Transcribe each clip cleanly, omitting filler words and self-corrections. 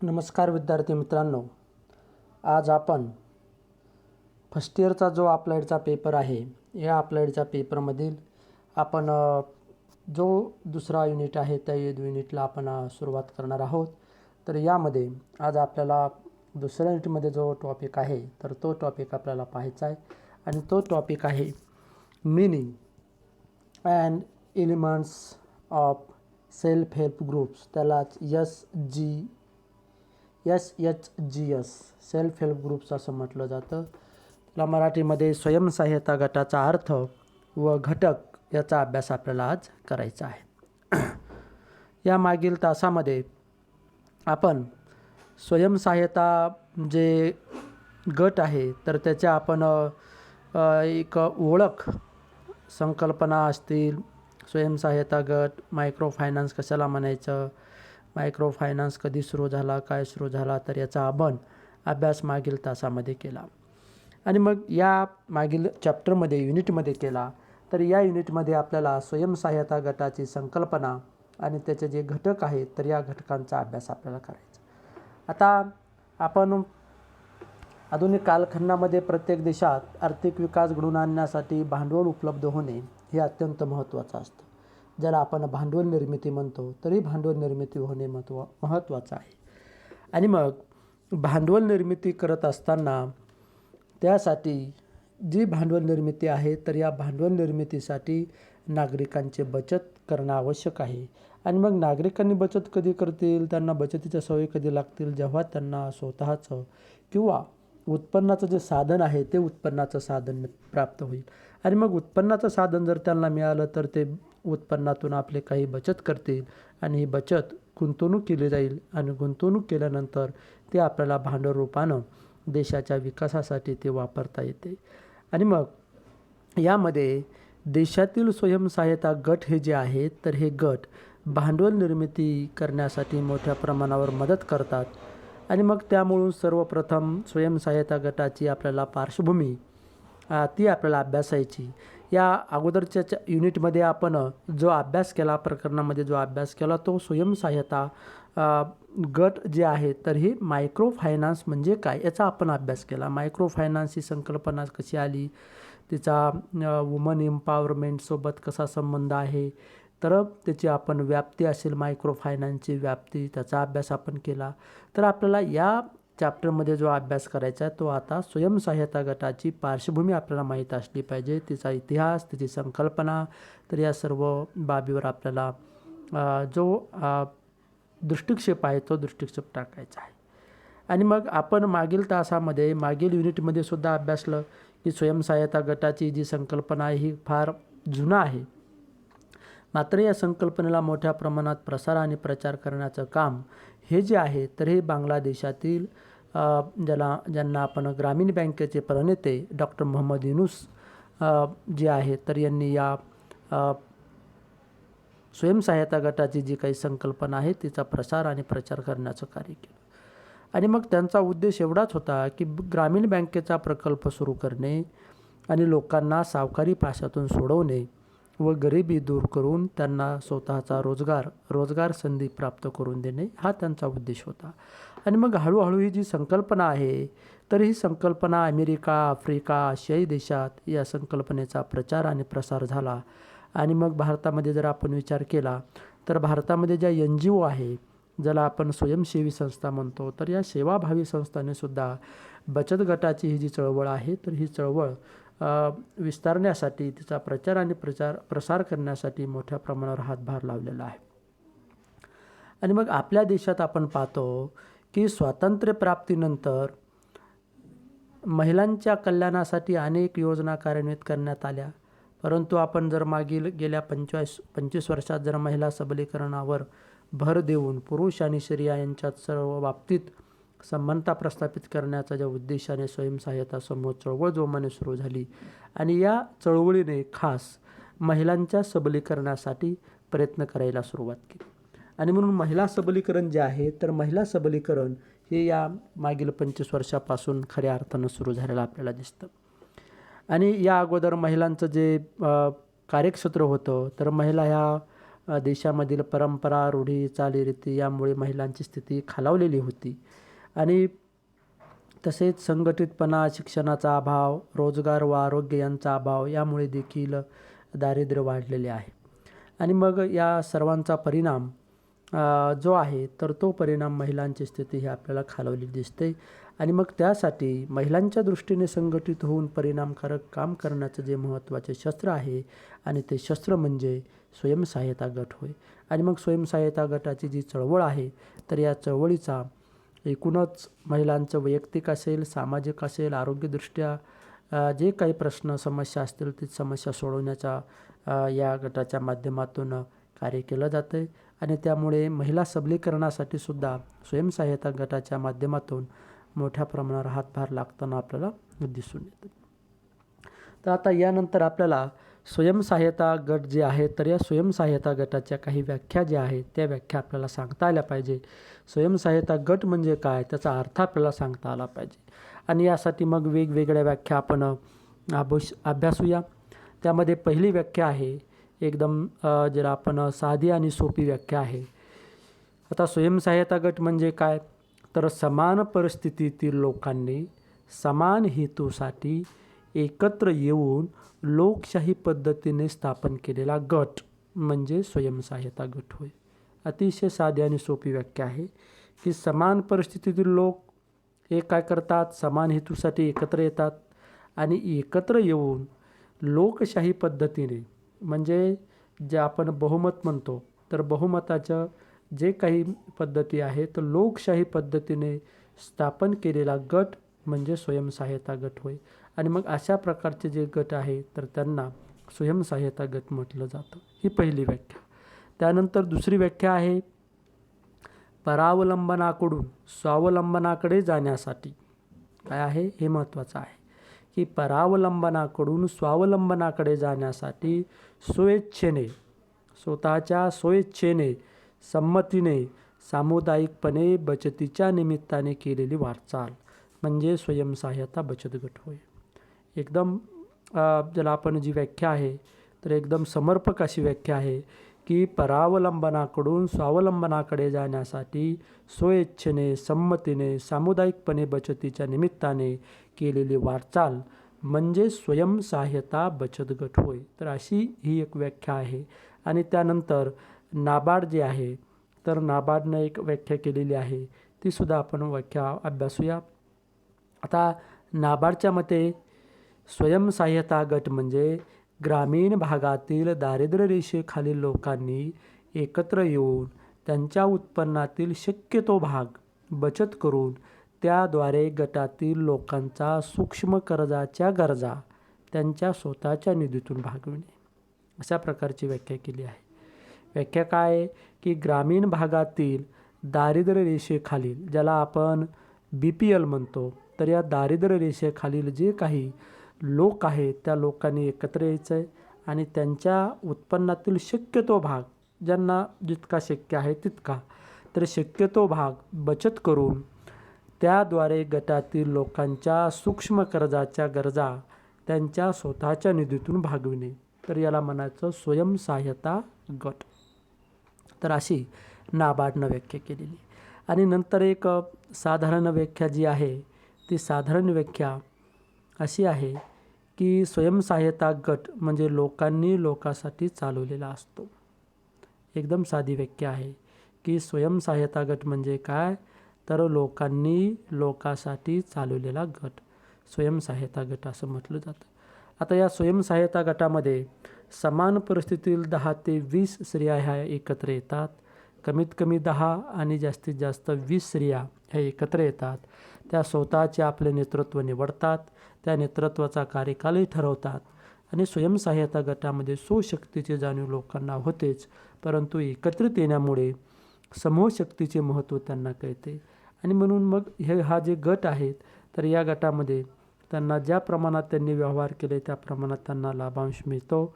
नमस्कार विद्यार्थी मित्रांनो, आज आपण फर्स्ट इयरचा जो अप्लाइडचा पेपर आहे, या अप्लाइडच्या पेपरमधील आपण जो दुसरा युनिट आहे त्या युनिटला आपण सुरुवात करणार आहोत. तर यामध्ये आज आपल्याला दुसऱ्या युनिटमध्ये जो टॉपिक आहे तर तो टॉपिक आपल्याला पाहायचा आहे आणि तो टॉपिक आहे meaning and elements of self help groups. त्यालाच SHGS सेल्फ हेल्प ग्रुप्स असं म्हटलं जातं. त्याला मराठीमध्ये स्वयंसहाय्यता गटाचा अर्थ व घटक याचा अभ्यास आपल्याला आज करायचा आहे. या मागील तासामध्ये आपण स्वयंसहाय्यता जे गट आहे तर त्याच्या आपण एक ओळख संकल्पना असतील. स्वयंसहाय्यता गट, मायक्रो फायनान्स कशाला म्हणायचं, मायक्रो फायनान्स कधी सुरू झाला, काय सुरू झाला, तर याचा आपण अभ्यास मागील तासामध्ये केला. आणि मग या मागील चॅप्टरमध्ये युनिटमध्ये केला. तर या युनिटमध्ये आपल्याला स्वयंसहाय्यता गटाची संकल्पना आणि त्याचे जे घटक आहेत तर या घटकांचा अभ्यास आपल्याला करायचा. आता आपण आधुनिक कालखंडामध्ये प्रत्येक देशात आर्थिक विकास घडवून आणण्यासाठी भांडवल उपलब्ध होणे हे अत्यंत महत्त्वाचं असतं. ज्याला आपण भांडवल निर्मिती म्हणतो, तरी भांडवल निर्मिती होणे महत्त्वाचं आहे. आणि मग भांडवल निर्मिती करत असताना त्यासाठी जी भांडवल निर्मिती आहे तर या भांडवल निर्मितीसाठी नागरिकांचे बचत करणं आवश्यक आहे. आणि मग नागरिकांनी बचत कधी करतील, त्यांना बचतीच्या सवयी कधी लागतील, जेव्हा त्यांना स्वतःचं किंवा उत्पन्नाचं जे साधन आहे ते उत्पन्नाचं साधन प्राप्त होईल. आणि मग उत्पन्नाचं साधन जर त्यांना मिळालं तर ते उत्पन्नातून आपले काही बचत करतील आणि ही बचत गुंतवणूक केली जाईल आणि गुंतवणूक केल्यानंतर ते आपल्याला भांडवल रूपानं देशाच्या विकासासाठी ते वापरता येते. आणि मग यामध्ये देशातील स्वयंसहाय्यता गट हे जे आहेत तर हे गट भांडवल निर्मिती करण्यासाठी मोठ्या प्रमाणावर मदत करतात. आणि मग त्यामुळं सर्वप्रथम स्वयंसहाय्यता गटाची आपल्याला पार्श्वभूमी ती आपल्याला अभ्यासायची. या अगोदरच्या युनिटमध्ये आपण जो अभ्यास केला, प्रकरणामध्ये जो अभ्यास केला तो स्वयंसहाय्यता गट जे आहे तर ही मायक्रो फायनान्स म्हणजे काय याचा आपण अभ्यास केला. मायक्रो फायनान्स ही संकल्पना कशी आली, तिचा वुमन एम्पॉवरमेंटसोबत कसा संबंध आहे, तर त्याची आपण व्याप्ती असेल मायक्रो फायनान्सची व्याप्ती, त्याचा अभ्यास आपण केला. तर आपल्याला या चॅप्टरमध्ये जो अभ्यास करायचा आहे तो आता स्वयंसहाय्यता गटाची पार्श्वभूमी आपल्याला माहीत असली पाहिजे, तिचा इतिहास, तिची संकल्पना. तर या सर्व बाबीवर आपल्याला जो दृष्टिक्षेप आहे तो दृष्टिक्षेप टाकायचा आहे. आणि मग आपण मागील तासामध्ये मागील युनिटमध्ये सुद्धा अभ्यासलं की स्वयंसहाय्यता गटाची जी संकल्पना आहे ही फार जुना आहे. मात्र या संकल्पनेला मोठ्या प्रमाणात प्रसार आणि प्रचार करण्याचं काम हे जे आहे तर हे बांगलादेशातील ज्यांना आपण ग्रामीण बँकेचे प्रणेते डॉक्टर मोहम्मद युनूस जे आहे तर यांनी या स्वयंसहाय्यता गटाची जी काही संकल्पना आहे तिचा प्रसार आणि प्रचार करण्याचं कार्य केलं. आणि मग त्यांचा उद्देश एवढाच होता की ग्रामीण बँकेचा प्रकल्प सुरू करणे आणि लोकांना सावकारी पाशातून सोडवणे व गरिबी दूर करून त्यांना स्वतःचा रोजगार संधी प्राप्त करून देणे हा त्यांचा उद्देश होता. आणि मग हळूहळू ही जी संकल्पना आहे तर ही संकल्पना अमेरिका, आफ्रिका, आशियाई देशात या संकल्पनेचा प्रचार आणि प्रसार झाला. आणि मग भारतामध्ये जर आपण विचार केला तर भारतामध्ये ज्या NGO आहे, ज्याला आपण स्वयंसेवी संस्था म्हणतो, तर या सेवाभावी संस्थांनी सुद्धा बचत गटाची ही जी चळवळ आहे तर ही चळवळ विस्तारण्यासाठी, तिचा प्रचार आणि प्रसार करण्यासाठी मोठ्या प्रमाणावर हातभार लावलेला आहे. आणि मग आपल्या देशात आपण पाहतो की स्वातंत्र्यप्राप्तीनंतर महिलांच्या कल्याणासाठी अनेक योजना कार्यान्वित करण्यात आल्या. परंतु आपण जर मागील गेल्या 25 वर्षात जर महिला सबलीकरणावर भर देऊन पुरुष आणि स्त्रिया यांच्यात सर्व बाबतीत समानता प्रस्थापित करण्याच्या ज्या उद्देशाने स्वयंसहाय्यता समूह चळवळ जोमाने सुरू झाली आणि या चळवळीने खास महिलांच्या सबलीकरणासाठी प्रयत्न करायला सुरुवात केली. आणि म्हणून महिला सबलीकरण जे आहे तर महिला सबलीकरण हे या मागील 25 वर्षापासून खऱ्या अर्थानं सुरू झालेलं आपल्याला दिसतं. आणि या अगोदर महिलांचं जे कार्यक्षेत्र होतं तर महिला ह्या देशामधील परंपरा, रूढी, चालीरीती यामुळे महिलांची स्थिती खालावलेली होती. आणि तसेच संघटितपणा, शिक्षणाचा अभाव, रोजगार व आरोग्य यांचा अभाव यामुळे देखील दारिद्र्य वाढलेले आहे. आणि मग या सर्वांचा परिणाम जो आहे तर तो परिणाम महिलांची स्थिती ही आपल्याला खालावलेली दिसते. आणि मग त्यासाठी महिलांच्या दृष्टीने संघटित होऊन परिणामकारक काम करण्याचं जे महत्त्वाचे शस्त्र आहे आणि ते शस्त्र म्हणजे स्वयंसहाय्यता गट होय. आणि मग स्वयंसहाय्यता गटाची जी चळवळ आहे तर या चळवळीचा एकूणच महिलांचं वैयक्तिक असेल, सामाजिक असेल, आरोग्यदृष्ट्या जे काही प्रश्न समस्या असतील ती समस्या सोडवण्याचा या गटाच्या माध्यमातून कार्य केलं जातं आहे. आणि त्यामुळे महिला सबलीकरणासाठी सुद्धा स्वयंसहाय्यता गटाच्या माध्यमातून मोठ्या प्रमाणावर हातभार लागताना आपल्याला दिसून येतं. तर आता यानंतर आपल्याला स्वयंसहाय्यता गट जे आहे तर या स्वयंसहाय्यता गटाच्या काही व्याख्या ज्या आहेत त्या व्याख्या आपल्याला सांगता आल्या पाहिजे. स्वयंसहाय्यता गट म्हणजे काय त्याचा अर्थ आपल्याला सांगता आला पाहिजे. आणि यासाठी मग वेगवेगळ्या व्याख्या आपण अभ्यासूया. त्यामध्ये पहिली व्याख्या आहे एकदम जरा आपण साधी आणि सोपी व्याख्या आहे. आता स्वयंसहाय्यता गट म्हणजे काय तर समान परिस्थितीतील लोकांनी समान हेतूसाठी एकत्र येऊन लोकशाही पद्धतीने स्थापन केलेला गट म्हणजे स्वयंसहाय्यता गट होय. अतिशय साधी आणि सोपी व्याख्या आहे की समान परिस्थितीतील लोक हे काय करतात, समान हेतूसाठी एकत्र येतात आणि एकत्र येऊन लोकशाही पद्धतीने म्हणजे जे आपण बहुमत म्हणतो तर बहुमताच्या जे काही पद्धती आहेत तर लोकशाही पद्धतीने स्थापन केलेला गट म्हणजे स्वयंसहाय्यता गट होय. आणि मग अशा प्रकारचे जे गट आहे तर त्यांना स्वयंसहाय्यता गट म्हटलं जातं. ही पहिली व्याख्या. त्यानंतर दुसरी व्याख्या आहे परावलंबनाकडून स्वावलंबनाकडे जाण्यासाठी. काय आहे हे महत्त्वाचं आहे की परावलंबनाकडून स्वावलंबनाकडे जाण्यासाठी स्वेच्छेने स्वतःच्या स्वेच्छेने संमतीने सामुदायिकपणे बचतीच्या निमित्ताने केलेली वाटचाल म्हणजे स्वयंसहाय्यता बचत गट होय. एकदम ज्याला आपण जी व्याख्या आहे तर एकदम समर्पक अशी व्याख्या आहे की परावलंबनाकडून स्वावलंबनाकडे जाण्यासाठी स्वेच्छेने संमतीने सामुदायिकपणे बचतीच्या निमित्ताने केलेली वाटचाल म्हणजे स्वयंसहाय्यता बचत गट होय. तर अशी ही एक व्याख्या आहे. आणि त्यानंतर नाबार्ड जे आहे तर नाबार्डनं एक व्याख्या केलेली आहे ती सुद्धा आपण व्याख्या अभ्यासूया. आता नाबार्डच्या मते स्वयंसहाय्यता गट म्हणजे ग्रामीण भागातील दारिद्र्य रेषेखालील लोकांनी एकत्र येऊन त्यांच्या उत्पन्नातील शक्यतो भाग बचत करून त्याद्वारे गटातील लोकांचा सूक्ष्म कर्जाच्या गरजा त्यांच्या स्वतःच्या निधीतून भागविणे अशा प्रकारची व्याख्या केली आहे. व्याख्या काय आहे की ग्रामीण भागातील दारिद्र्य रेषेखालील ज्याला आपण BPL म्हणतो तर या दारिद्र्य रेषेखालील जे काही लोक आहेत त्या लोकांनी एकत्र यायचं आहे आणि त्यांच्या उत्पन्नातील शक्यतो भाग ज्यांना जितका शक्य आहे तितका तर शक्यतो भाग बचत करून त्याद्वारे गटातील लोकांच्या सूक्ष्म कर्जाच्या गरजा त्यांच्या स्वतःच्या निधीतून भागविणे तर याला म्हणायचं स्वयंसहाय्यता गट. तर अशी नाबार्डनं व्याख्या केलेली. आणि नंतर एक साधारण व्याख्या जी आहे ती साधारण व्याख्या अशी आहे की स्वयंसहाय्यता गट म्हणजे लोकांनी लोकांसाठी चालवलेला असतो. एकदम साधी व्याख्या आहे की स्वयंसहाय्यता गट म्हणजे काय तर लोकांनी लोकांसाठी चालवलेला गट स्वयंसहाय्यता गट असं म्हटलं जातं. आता या स्वयंसहाय्यता गटामध्ये समान परिस्थितीतील 10 ते 20 स्त्रिया ह्या एकत्र येतात. कमीत कमी 10 आणि जास्तीत जास्त 20 स्त्रिया ह्या एकत्र येतात. त्या स्वतःचे आपले नेतृत्व निवडतात, त्या नेतृत्वाचा कार्यकालही ठरवतात आणि स्वयंसहाय्यता गटामध्ये स्वशक्तीची जाणीव लोकांना होतेच, परंतु एकत्रित येण्यामुळे समूहशक्तीचे महत्त्व त्यांना कळते. आणि म्हणून मग हा जे गट आहेत तर या गटामध्ये त्यांना ज्या प्रमाणात त्यांनी व्यवहार केले त्या प्रमाणात त्यांना लाभांश मिळतो.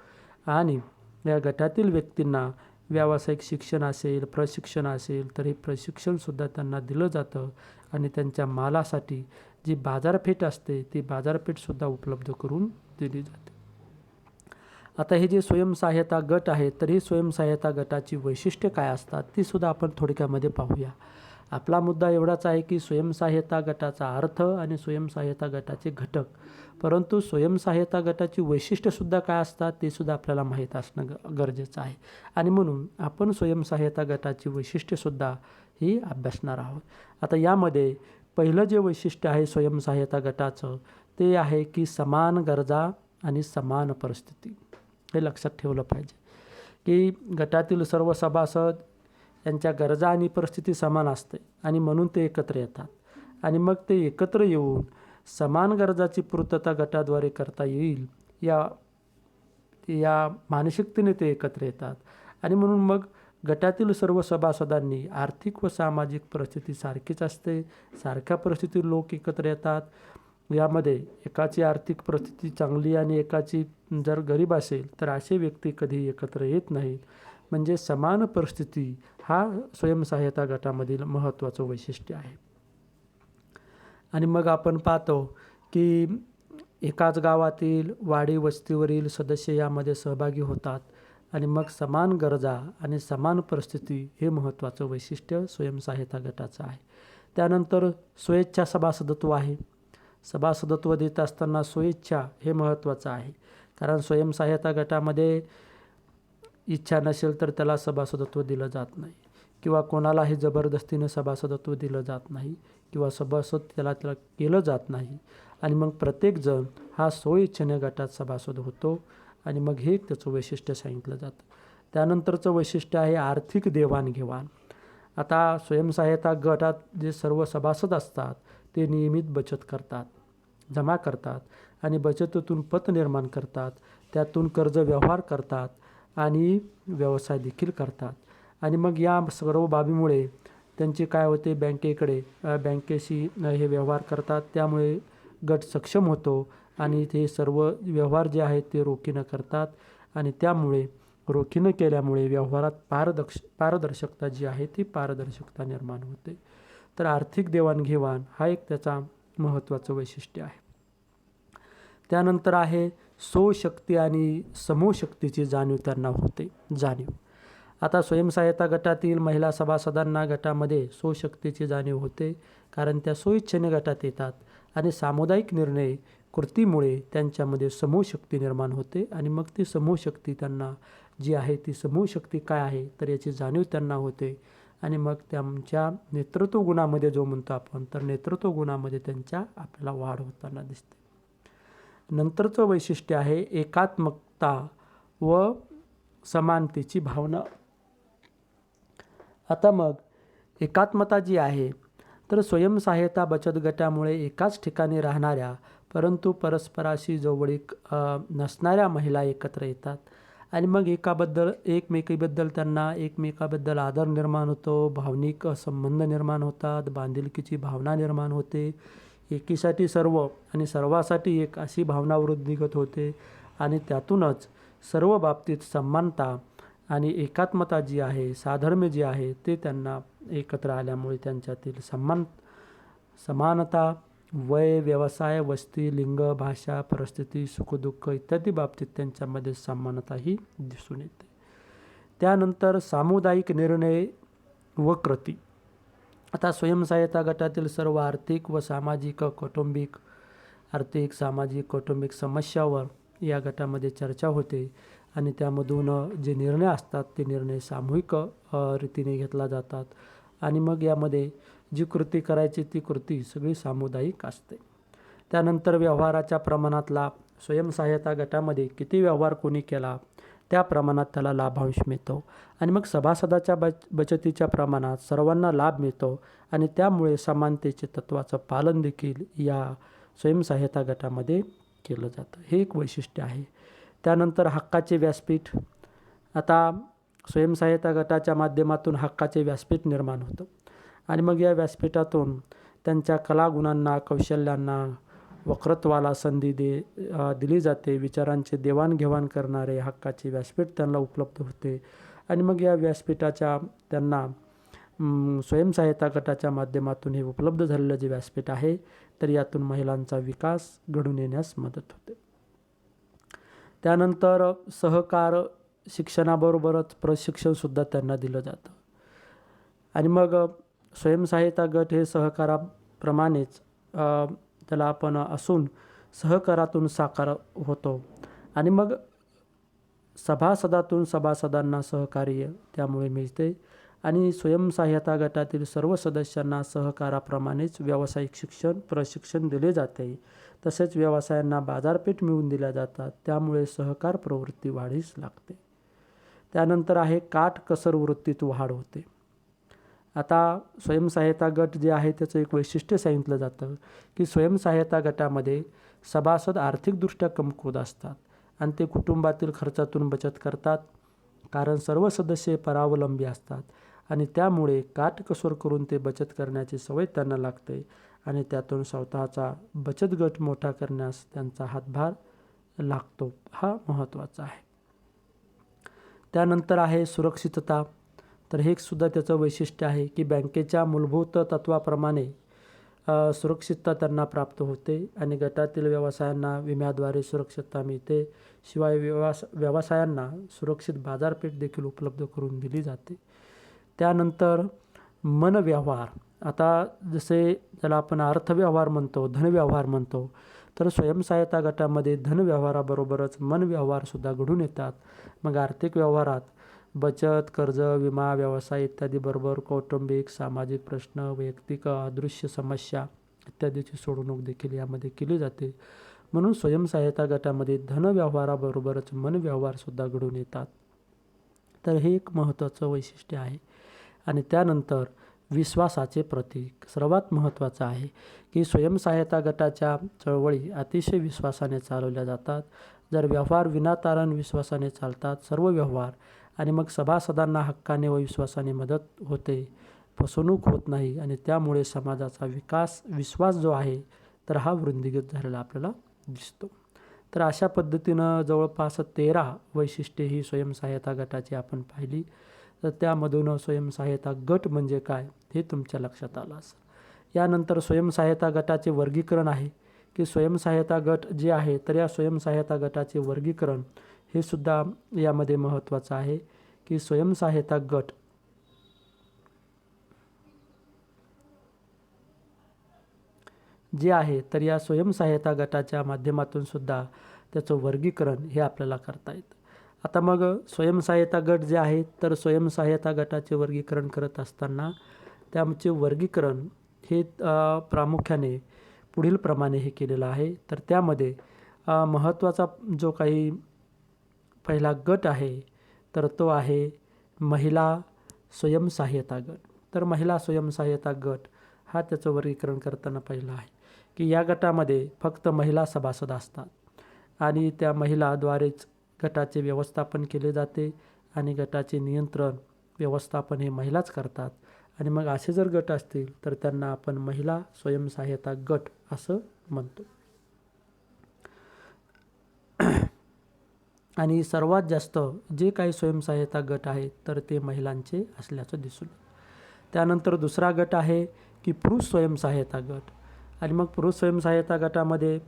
आणि या गटातील व्यक्तींना व्यावसायिक शिक्षण असेल, प्रशिक्षण असेल तर हे प्रशिक्षणसुद्धा त्यांना दिलं जातं आणि त्यांच्या मालासाठी जी बाजारपेठ असते ती बाजारपेठसुद्धा उपलब्ध करून दिली जाते. आता हे जे स्वयंसहाय्यता गट आहे, तर ही स्वयंसहाय्यता गटाची वैशिष्ट्ये काय असतात ती सुद्धा आपण थोडक्यामध्ये पाहूया. आपला मुद्दा एवढाच आहे की स्वयंसहाय्यता गटाचा अर्थ आणि स्वयंसहाय्यता गटाचे घटक, परंतु स्वयंसहाय्यता गटाची वैशिष्ट्यसुद्धा काय असतात ते सुद्धा आपल्याला माहीत असणं गरजेचं आहे. आणि म्हणून आपण स्वयंसहाय्यता गटाची वैशिष्ट्यसुद्धा ही अभ्यासणार आहोत. आता यामध्ये पहिलं जे वैशिष्ट्य आहे स्वयंसहाय्यता गटाचं ते आहे की समान गरजा आणि समान परिस्थिती. हे लक्षात ठेवलं पाहिजे की गटातील सर्व सभासद यांच्या गरजा आणि परिस्थिती समान असते आणि म्हणून ते एकत्र येतात आणि मग ते एकत्र येऊन समान गरजाची पूर्तता गटाद्वारे करता येईल या मानसिकतेने ते एकत्र येतात. आणि म्हणून मग गटातील सर्व सभासदांनी आर्थिक व सामाजिक परिस्थिती सारखीच असते. सारख्या परिस्थितीत लोक एकत्र येतात. यामध्ये एकाची आर्थिक परिस्थिती चांगली आणि एकाची जर गरीब असेल तर असे व्यक्ती कधी एकत्र येत नाहीत. म्हणजे समान परिस्थिती हा स्वयंसहाय्यता गटामधील महत्त्वाचं वैशिष्ट्य आहे. आणि मग आपण पाहतो की एकाच गावातील वाडी वस्तीवरील सदस्य यामध्ये सहभागी होतात आणि मग समान गरजा आणि समान परिस्थिती हे महत्त्वाचं वैशिष्ट्य स्वयंसहाय्यता गटाचं आहे. त्यानंतर स्वेच्छा सभासदत्व आहे. सभासदत्व देत असताना स्वेच्छा हे महत्त्वाचं आहे, कारण स्वयंसहाय्यता गटामध्ये इच्छा नसेल तर त्याला सभासदत्व दिलं जात नाही किंवा कोणालाही जबरदस्तीनं सभासदत्व दिलं जात नाही किंवा सभासद त्याला केलं जात नाही. आणि मग प्रत्येकजण हा स्वइच्छेने गटात सभासद होतो आणि मग हे त्याचं वैशिष्ट्य सांगितलं जातं. त्यानंतरचं वैशिष्ट्य आहे आर्थिक देवाणघेवाण. आता स्वयंसहाय्यता गटात जे सर्व सभासद असतात ते नियमित बचत करतात, जमा करतात आणि बचतीतून पत निर्माण करतात, त्यातून कर्ज व्यवहार करतात आणि व्यवसाय देखील करतात. आणि मग या सर्व बाबीमुळे त्यांचे काय होते, बँकेशी हे व्यवहार करतात. त्यामुळे गट सक्षम होतो आणि ते सर्व व्यवहार जे आहेत ते रोखीनं करतात आणि त्यामुळे रोखीनं केल्यामुळे व्यवहारात पारदर्शकता जी आहे ती पारदर्शकता निर्माण होते. तर आर्थिक देवाणघेवाण हा एक त्याचा महत्त्वाचं वैशिष्ट्य आहे. त्यानंतर आहे स्वशक्ती आणि समूहशक्तीची जाणीव त्यांना होते. आता स्वयंसहाय्यता गटातील महिला सभासदांना गटामध्ये स्वशक्तीची जाणीव होते, कारण त्या स्वइच्छेने गटात येतात आणि सामुदायिक निर्णय कृतीमुळे त्यांच्यामध्ये समूहशक्ती निर्माण होते आणि मग ती समूहशक्ती त्यांना जी आहे ती समूहशक्ती काय आहे तर याची जाणीव त्यांना होते आणि मग त्यांच्या नेतृत्व गुणामध्ये जो म्हणतो आपण, तर नेतृत्व गुणामध्ये त्यांच्या आपल्याला वाढ होताना दिसते. नंतरचं वैशिष्ट्य आहे एकात्मकता व समानतेची भावना. आता मग एकात्मता जी आहे तर स्वयंसहाय्यता बचत गटामुळे एकाच ठिकाणी राहणाऱ्या परंतु परस्पराशी जवळीक नसणाऱ्या महिला एकत्र येतात आणि मग एकमेकीबद्दल त्यांना एकमेकाबद्दल आदर निर्माण होतो, भावनिक संबंध निर्माण होतात, बांधिलकीची भावना निर्माण होते, एकीसाठी सर्व आणि सर्वासाठी एक अशी भावना वृद्धिगत होते आणि त्यातूनच सर्व बाबतीत समानता आणि एकात्मता जी आहे, साधर्म्य जे आहे ते त्यांना एकत्र आल्यामुळे त्यांच्यातील समानता वय, व्यवसाय, वस्ती, लिंग, भाषा, परिस्थिती, सुखदुःख इत्यादी बाबतीत त्यांच्यामध्ये समानता ही दिसून येते. त्यानंतर सामुदायिक निर्णय व कृती. आता स्वयंसहाय्यता गटातील सर्व आर्थिक व सामाजिक कौटुंबिक समस्यावर या गटामध्ये चर्चा होते आणि त्यामधून जे निर्णय असतात ते निर्णय सामूहिक रीतीने घेतला जातात आणि मग यामध्ये जी कृती करायची ती कृती सगळी सामुदायिक असते. त्यानंतर व्यवहाराच्या प्रमाणातला स्वयंसहाय्यता गटामध्ये किती व्यवहार कोणी केला त्या प्रमाणात त्याला लाभांश मिळतो आणि मग सभासदाच्या बचतीच्या प्रमाणात सर्वांना लाभ मिळतो आणि त्यामुळे समानतेचे तत्त्वाचं पालन देखील या स्वयंसहाय्यता गटामध्ये केलं जातं. हे एक वैशिष्ट्य आहे. त्यानंतर हक्काचे व्यासपीठ. आता स्वयंसहाय्यता गटाच्या माध्यमातून हक्काचे व्यासपीठ निर्माण होतं आणि मग या व्यासपीठातून त्यांच्या कलागुणांना, कौशल्यांना, वक्तृत्वाला संधी दिली जाते. विचारांचे देवाणघेवाण करणारे हक्काचे व्यासपीठ त्यांना उपलब्ध होते आणि मग या व्यासपीठाच्या त्यांना स्वयंसहाय्यता गटाच्या माध्यमातून हे उपलब्ध झालेलं जे व्यासपीठ आहे तर यातून महिलांचा विकास घडून येण्यास मदत होते. त्यानंतर सहकार शिक्षणाबरोबरच प्रशिक्षणसुद्धा त्यांना दिलं जातं. आणि मग स्वयंसहायता गट हे सहकाराप्रमाणेच त्याला आपण असून सहकारातून साकार होतो आणि मग सभासदातून सभासदांना सहकार्य त्यामुळे मिळते आणि स्वयंसहायता गटातील सर्व सदस्यांना सहकाराप्रमाणेच व्यावसायिक शिक्षण प्रशिक्षण दिले जाते. तसेच व्यवसायांना बाजारपेठ मिळवून दिल्या जातात. त्यामुळे सहकार प्रवृत्ती वाढीस लागते. त्यानंतर आहे काटकसर वृत्तीत वाढ होते. आता स्वयंसहायता गट जे आहे त्याचं एक वैशिष्ट्य सांगितलं जातं की स्वयंसहायता गटामध्ये सभासद आर्थिकदृष्ट्या कमकुवत असतात आणि ते कुटुंबातील खर्चातून बचत करतात, कारण सर्व सदस्य परावलंबी असतात आणि त्यामुळे काटकसर करून ते बचत करण्याची सवय त्यांना लागते आणि त्यातून स्वतःचा बचत गट मोठा करण्यास त्यांचा हातभार लागतो. हा महत्त्वाचा आहे. त्यानंतर आहे सुरक्षितता. तर हे सुद्धा त्याचं वैशिष्ट्य आहे की बँकेच्या मूलभूत तत्वाप्रमाणे सुरक्षितता त्यांना प्राप्त होते आणि गटातील व्यवसायांना विम्याद्वारे सुरक्षितता मिळते. शिवाय व्यवसायांना सुरक्षित बाजारपेठ देखील उपलब्ध करून दिली जाते. त्यानंतर मनव्यवहार. आता जसे ज्याला आपण अर्थव्यवहार म्हणतो, धनव्यवहार म्हणतो, तर स्वयंसहायता गटामध्ये धनव्यवहाराबरोबरच मनव्यवहारसुद्धा घडून येतात. मग आर्थिक व्यवहारात बचत, कर्ज, विमा, व्यवसाय इत्यादीबरोबर कौटुंबिक, सामाजिक प्रश्न, वैयक्तिक अदृश्य समस्या इत्यादीची सोडवणूक देखील यामध्ये केली जाते. म्हणून स्वयंसहायता गटामध्ये धनव्यवहाराबरोबरच मनव्यवहारसुद्धा घडून येतात. तर हे एक महत्त्वाचं वैशिष्ट्य आहे. आणि त्यानंतर विश्वासाचे प्रतीक. सर्वात महत्त्वाचं आहे की स्वयंसहायता गटाच्या चळवळी अतिशय विश्वासाने चालवल्या जातात. जर व्यवहार विनातारण विश्वासाने चालतात, सर्व व्यवहार, आणि मग सभासदांना हक्काने व विश्वासाने मदत होते, फसवणूक होत नाही आणि त्यामुळे समाजाचा विश्वास जो आहे तर हा वृद्धिंगत झालेला आपल्याला दिसतो. तर अशा पद्धतीनं जवळपास 13 वैशिष्ट्ये ही स्वयंसहायता गटाची आपण पाहिली. तर त्यामधून स्वयंसहायता गट म्हणजे काय हे तुमच्या लक्षात आलं असेल. यानंतर स्वयंसहायता गटाचे वर्गीकरण आहे की स्वयंसहायता गट जे आहे तर या स्वयंसहायता गटाचे वर्गीकरण हे सुद्धा यामध्ये महत्त्वाचं आहे की स्वयंसहायता गट जे आहे तर या स्वयंसहायता गटाच्या माध्यमातून सुद्धा त्याचं वर्गीकरण हे आपल्याला करता येतं. आता मग स्वयंसहायता गट जे आहेत तर स्वयंसहायता गटाचे वर्गीकरण करत असताना त्याचे वर्गीकरण हे प्रामुख्याने पुढील प्रमाणे हे केलेलं आहे. तर त्यामध्ये महत्त्वाचा जो काही पहिला गट आहे तर तो आहे महिला स्वयंसहायता गट. तर महिला स्वयंसहायता गट हा त्याचं वर्गीकरण करताना पहिला आहे की या गटामध्ये फक्त महिला सभासद असतात आणि त्या महिलाद्वारेच गटाचे व्यवस्थापन केले जाते आणि गटाचे नियंत्रण व्यवस्थापन हे महिलाच करतात. आणि मग असे जर गट असतील तर त्यांना आपण महिला स्वयंसहायता गट असं म्हणतो. आणि सर्वात जास्त जे काही स्वयंसहायता गट आहेत तर ते महिलांचे असल्याचं दिसून येतं. त्यानंतर दुसरा गट आहे की पुरुष स्वयंसहायता गट. आणि मग पुरुष स्वयंसहायता गटामध्ये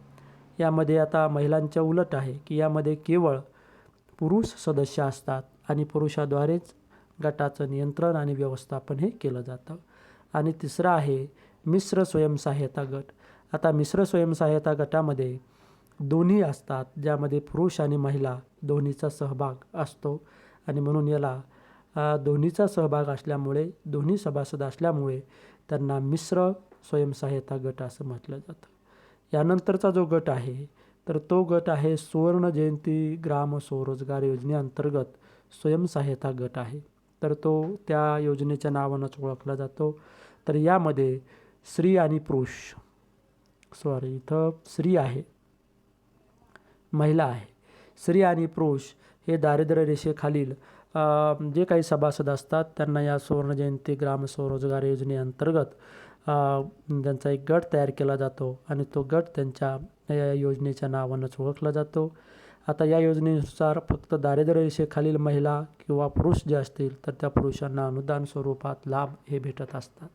यामध्ये आता महिलांच्या उलट आहे की यामध्ये केवळ पुरुष सदस्य असतात आणि पुरुषाद्वारेच गटाचं नियंत्रण आणि व्यवस्थापन हे केलं जातं. आणि तिसरा आहे मिश्र स्वयंसहायता गट. आता मिश्र स्वयंसहायता गटामध्ये दोन्ही असतात, ज्यामध्ये पुरुष आणि महिला दोन्हीचा सहभाग असतो आणि म्हणून याला दोन्हीचा सहभाग असल्यामुळे दोन्ही सभासद असल्यामुळे त्यांना मिश्र स्वयंसहायता गट असं म्हटलं जातं. यानंतरचा जो गट आहे तर तो गट आहे सुवर्ण जयंती ग्राम स्वरोजगार योजनेअंतर्गत स्वयंसहायता गट आहे. तर तो त्या योजनेच्या नावानंच ओळखला जातो. तर यामध्ये स्त्री आणि पुरुष इथं स्त्री आहे, महिला आहे. स्त्री आणि पुरुष हे दारिद्र्य रेषेखालील जे काही सभासद असतात त्यांना या सुवर्ण जयंती ग्राम स्वरोजगार योजनेअंतर्गत त्यांचा एक गट तयार केला जातो आणि तो गट त्यांच्या या योजनेच्या नावानंच ओळखला जातो. आता या योजनेनुसार फक्त दारिद्र्य रेषेखालील महिला किंवा पुरुष जे असतील तर त्या पुरुषांना अनुदान स्वरूपात लाभ हे भेटत असतात.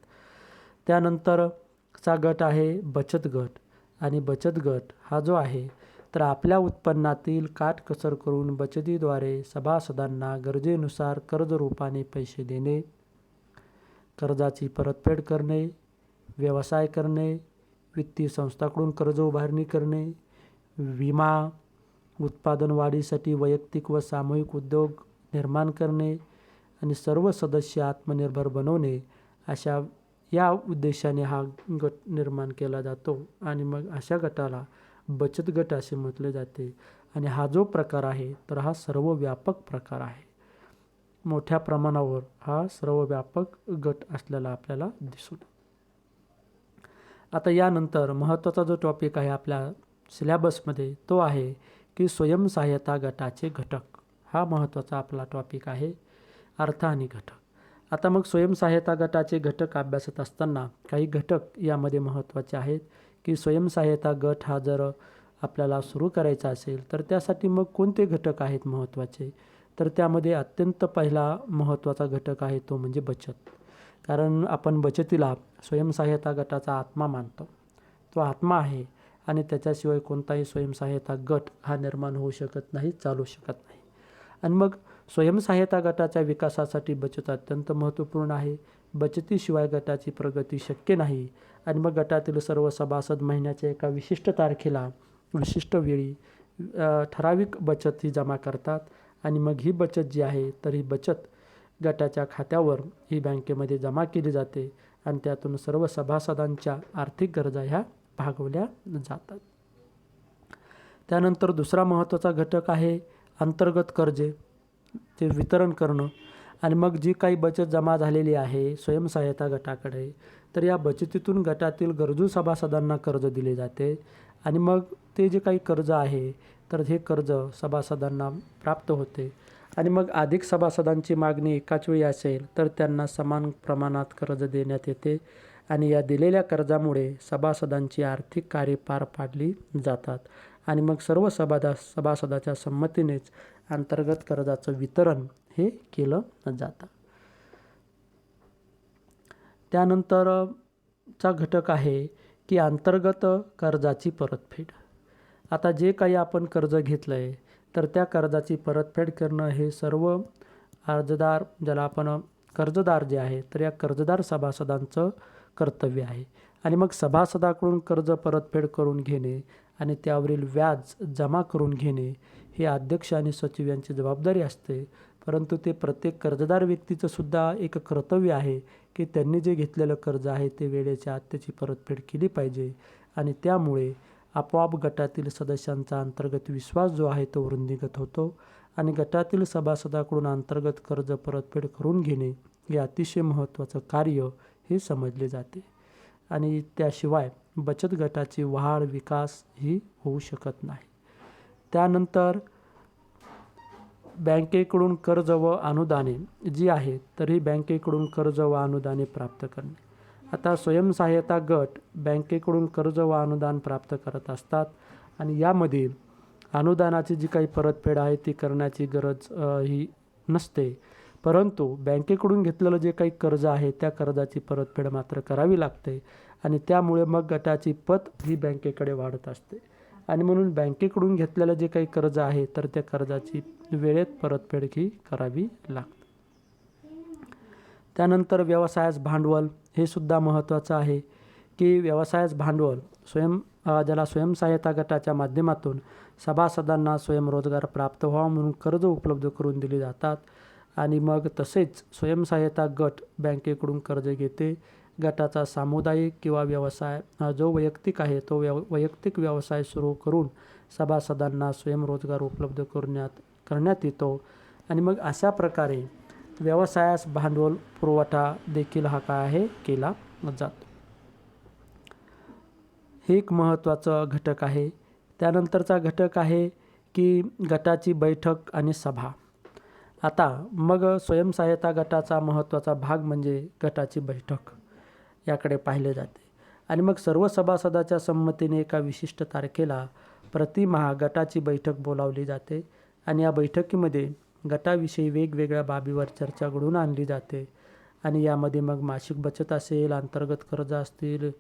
त्यानंतरचा गट आहे बचत गट. आणि बचत गट हा जो आहे तर आपल्या उत्पन्नातील काटकसर करून बचतीद्वारे सभासदांना गरजेनुसार कर्ज रूपाने पैसे देणे, कर्जाची परतफेड करणे, व्यवसाय करणे, वित्तीय संस्थांकडून कर्ज उभारणी करणे, विमा, उत्पादन वाढीसाठी वैयक्तिक व सामूहिक उद्योग निर्माण करणे आणि सर्व सदस्य आत्मनिर्भर बनवणे, अशा या उद्देशाने हा गट निर्माण केला जातो. आणि मग अशा गटाला बचत गट असे म्हटले जाते. आणि हा जो प्रकार आहे तर हा सर्वव्यापक प्रकार आहे. मोठ्या प्रमाणावर हा सर्वव्यापक गट असलेला आपल्याला दिसून. आता यानंतर महत्त्वाचा जो टॉपिक आहे आपल्या सिलेबसमध्ये तो आहे की स्वयंसहाय्यता गटाचे घटक. हा महत्त्वाचा आपला टॉपिक आहे, अर्थ आणि घटक. आता मग स्वयंसहाय्यता गटाचे घटक अभ्यासत असताना काही घटक यामध्ये महत्त्वाचे आहेत की स्वयंसहाय्यता गट हा जर आपल्याला सुरू करायचा असेल तर त्यासाठी मग कोणते घटक आहेत महत्त्वाचे. तर त्यामध्ये अत्यंत पहिला महत्त्वाचा घटक आहे तो म्हणजे बचत. कारण आपण बचतीला स्वयंसहाय्यता गटाचा आत्मा मानतो. तो आत्मा आहे आणि त्याच्याशिवाय कोणताही स्वयंसहाय्यता गट हा निर्माण होऊ शकत नाही, चालू शकत नाही. आणि मग स्वयंसहाय्यता गटाच्या विकासासाठी बचत अत्यंत महत्त्वपूर्ण आहे. बचतीशिवाय गटाची प्रगती शक्य नाही. आणि मग गटातील सर्व सभासद महिन्याच्या एका विशिष्ट तारखेला विशिष्ट वेळी ठराविक बचत ही जमा करतात. आणि मग ही बचत जी आहे तर ही बचत गटाच्या खात्यावर ही बँकेमध्ये जमा केली जाते आणि त्यातून सर्व सभासदांच्या आर्थिक गरजा ह्या भागवल्या जातात. त्यानंतर दुसरा महत्त्वाचा घटक आहे अंतर्गत कर्जे ते वितरण करणं. आणि मग जी काही बचत जमा झालेली आहे स्वयंसहाय्यता गटाकडे तर या बचतीतून गटातील गरजू सभासदांना कर्ज दिले जाते. आणि मग ते जे काही कर्ज आहे तर हे कर्ज सभासदांना प्राप्त होते. आणि मग अधिक सभासदांची मागणी एकाच वेळी असेल तर त्यांना समान प्रमाणात कर्ज देण्यात येते. आणि या दिलेल्या कर्जामुळे सभासदांची आर्थिक कार्ये पार पाडली जातात. आणि मग सर्व सभासदाच्या संमतीनेच अंतर्गत कर्जाचं वितरण हे केलं जातं. त्यानंतरचा घटक आहे की अंतर्गत कर्जाची परतफेड. आता जे काही आपण कर्ज घेतलं आहे तर त्या कर्जाची परतफेड करणं हे सर्व अर्जदार, ज्याला आपण कर्जदार जे आहे तर या कर्जदार सभासदांचं कर्तव्य आहे. आणि मग सभासदाकडून कर्ज परतफेड करून घेणे आणि त्यावरील व्याज जमा करून घेणे हे अध्यक्ष आणि सचिव यांची जबाबदारी असते. परंतु ते प्रत्येक कर्जदार व्यक्तीचं सुद्धा एक कर्तव्य आहे की त्यांनी जे घेतलेलं कर्ज आहे ते वेळेच्या आत त्याची परतफेड केली पाहिजे. आणि त्यामुळे आपोआप गटातील सदस्यांचा अंतर्गत विश्वास जो आहे तो वृद्धिंगत होतो. आणि गटातील सभासदाकडून अंतर्गत कर्ज परतफेड करून घेणे हे अतिशय महत्त्वाचं कार्य हे समजले जाते. आणि त्याशिवाय बचत गटाची वाढ विकास ही होऊ शकत नाही. त्यानंतर बँकेकडून कर्ज व अनुदाने जी आहेत तर ही बँकेकडून कर्ज व अनुदाने प्राप्त करणे. आता स्वयंसहाय्यता गट बँकेकडून कर्ज व अनुदान प्राप्त करत असतात. आणि यामधील अनुदानाची जी काही परतफेड आहे ती करण्याची गरज ही नसते. परंतु बँकेकडून घेतलेलं जे काही कर्ज आहे त्या कर्जाची परतफेड मात्र करावी लागते. आणि त्यामुळे मग गटाची पत ही बँकेकडे वाढत असते. आणि म्हणून बँकेकडून घेतलेलं जे काही कर्ज आहे तर त्या कर्जाची वेळेत परतफेड ही करावी लागते. त्यानंतर व्यवसायास भांडवल हे सुद्धा महत्त्वाचं आहे की व्यवसायास भांडवल ज्याला स्वयंसहाय्यता गटाच्या माध्यमातून सभासदांना स्वयंरोजगार प्राप्त व्हावा म्हणून कर्ज उपलब्ध करून दिले जातात. आणि मग तसेच स्वयंसहाय्यता गट बँकेकडून कर्ज घेते. गटाचा सामुदायिक किंवा व्यवसाय जो वैयक्तिक आहे तो वैयक्तिक व्यवसाय सुरू करून सभासदांना स्वयंरोजगार उपलब्ध करण्यात येतो. आणि मग अशा प्रकारे व्यवसायास भांडवल पुरवठा देखील हा काय आहे केला जातो. हे एक महत्त्वाचं घटक आहे. त्यानंतरचा घटक आहे की गटाची बैठक आणि सभा. आता मग स्वयंसहाय्यता गटाचा महत्त्वाचा भाग म्हणजे गटाची बैठक याकडे पाहिले जाते. आणि मग सर्व सभासदाच्या संमतीने एका विशिष्ट तारखेला प्रतिमाह गटाची बैठक बोलावली जाते. आणि या बैठकीमध्ये गटाविषयी वेगवेगळ्या बाबीवर चर्चा घडवून आणली जाते. आणि यामध्ये मग मासिक बचत असेल, अंतर्गत कर्ज असतील,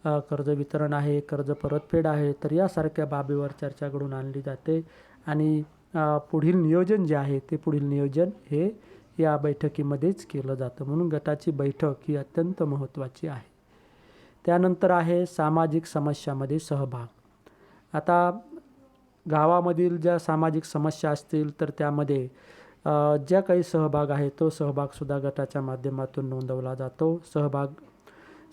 कर्ज वितरण आहे, कर्ज परतफेड आहे, तर यासारख्या बाबीवर चर्चा घडून आणली जाते आणि पुढील नियोजन जे आहे ते पुढील नियोजन हे या बैठकीमध्येच केलं जातं. म्हणून गटाची बैठक ही अत्यंत महत्त्वाची आहे. त्यानंतर आहे सामाजिक समस्यामध्ये सहभाग. आता गावामधील ज्या सामाजिक समस्या असतील तर त्यामध्ये ज्या काही सहभाग आहे तो सहभागसुद्धा गटाच्या माध्यमातून नोंदवला जातो.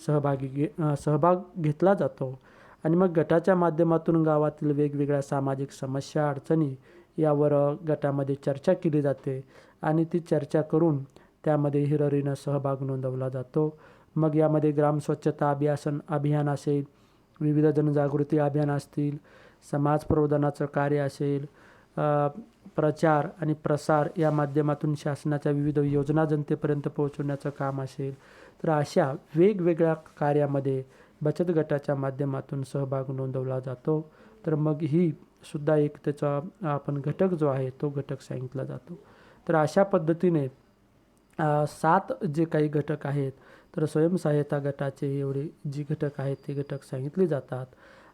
सहभाग घेतला जातो आणि मग गटाच्या माध्यमातून गावातील वेगवेगळ्या सामाजिक समस्या अडचणी यावर गटामध्ये चर्चा केली जाते आणि ती चर्चा करून त्यामध्ये हिरिरीनं सहभाग नोंदवला जातो. मग यामध्ये ग्राम स्वच्छता अभियान असेल, विविध जनजागृती अभियान असतील, समाज प्रबोधनाचं कार्य असेल, प्रचार आणि प्रसार या माध्यमातून शासनाच्या विविध योजना जनतेपर्यंत पोहोचवण्याचं काम असेल, तर अशा वेगवेगळ्या कार्यामध्ये बचत गटाच्या माध्यमातून सहभाग नोंदवला जातो. तर मग ही सुद्धा एक त्याचा आपण घटक जो आहे तो घटक सांगितला जातो. तर अशा पद्धतीने 7 जे काही घटक आहेत तर स्वयंसहाय्यता गटाचे एवढे जी घटक आहेत ते घटक सांगितले जातात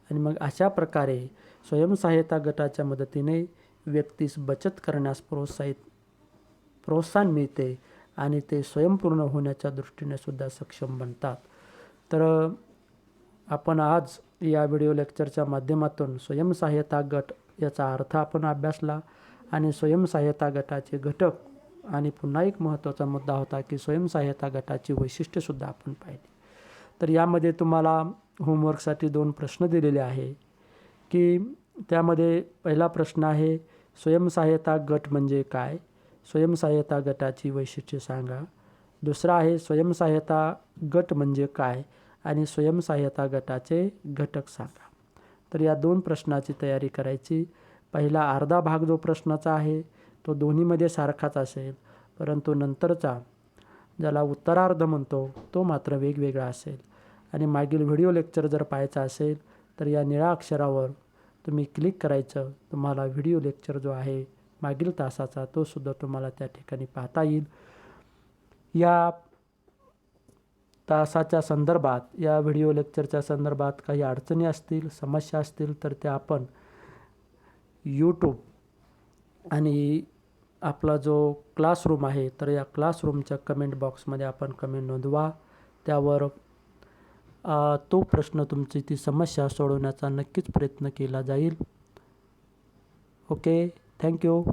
आणि मग अशा प्रकारे स्वयंसहाय्यता गटाच्या मदतीने व्यक्तीस बचत करण्यास प्रोत्साहन मिळते आणि ते स्वयंपूर्ण होण्याच्या दृष्टीने सुद्धा सक्षम बनतात. तर आपण आज या व्हिडिओ लेक्चरच्या माध्यमातून स्वयंसहाय्यता गट याचा अर्थ आपण अभ्यासला आणि स्वयंसहाय्यता गटाचे घटक आणि पुन्हा एक महत्त्वाचा मुद्दा होता की स्वयंसहाय्यता गटाची वैशिष्ट्येसुद्धा आपण पाहिली. तर यामध्ये तुम्हाला होमवर्कसाठी 2 प्रश्न दिलेले आहे की त्यामध्ये पहिला प्रश्न आहे स्वयंसहाय्यता गट म्हणजे काय, स्वयंसहाय्यता गटाची वैशिष्ट्ये सांगा. दुसरा आहे स्वयंसहाय्यता गट म्हणजे काय आणि स्वयंसहाय्यता गटाचे घटक सांगा. तर या 2 प्रश्नाची तयारी करायची. पहिला अर्धा भाग जो प्रश्नाचा आहे तो दोन्हीमध्ये सारखाच असेल, परंतु नंतरचा ज्याला उत्तरार्ध म्हणतो तो मात्र वेगवेगळा असेल. आणि मागील व्हिडिओ लेक्चर जर पाहायचा असेल तर या निळ्या अक्षरावर तुम्ही क्लिक करायचं. तुम्हाला व्हिडिओ लेक्चर जो आहे मागील तासाचा तो सुद्धा तुम्हाला त्या ठिकाणी पाहता येईल. या तासाच्या संदर्भात, या व्हिडिओ लेक्चरच्या संदर्भात काही अडचणी असतील, समस्या असतील तर त्या आपण यूट्यूब आणि आपला जो क्लासरूम आहे तर या क्लासरूमच्या कमेंट बॉक्समध्ये आपण कमेंट नोंदवा. त्यावर तो प्रश्न, तुमची ती समस्या सोडवण्याचा नक्कीच प्रयत्न केला जाईल. Okay, thank you.